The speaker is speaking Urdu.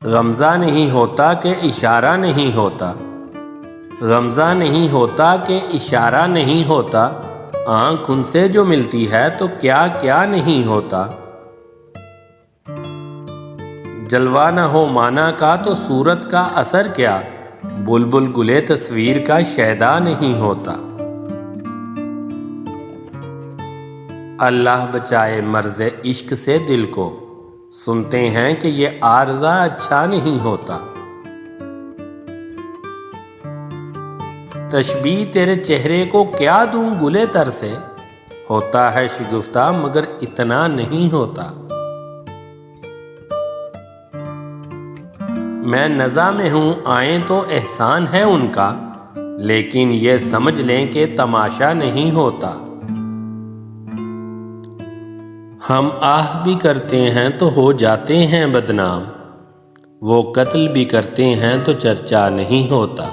غمزہ نہیں ہوتا کہ اشارہ نہیں ہوتا، غمزہ نہیں ہوتا کہ اشارہ نہیں ہوتا، آنکھ ان سے جو ملتی ہے تو کیا کیا نہیں ہوتا۔ جلوہ نہ ہو معنی کا تو صورت کا اثر کیا، بلبل گلے تصویر کا شیدا نہیں ہوتا۔ اللہ بچائے مرض عشق سے دل کو، سنتے ہیں کہ یہ عارضہ اچھا نہیں ہوتا۔ تشبیہ تیرے چہرے کو کیا دوں گلے تر سے، ہوتا ہے شگفتہ مگر اتنا نہیں ہوتا۔ میں نزع میں ہوں آئیں تو احسان ہے ان کا، لیکن یہ سمجھ لیں کہ تماشا نہیں ہوتا۔ ہم آہ بھی کرتے ہیں تو ہو جاتے ہیں بدنام، وہ قتل بھی کرتے ہیں تو چرچا نہیں ہوتا۔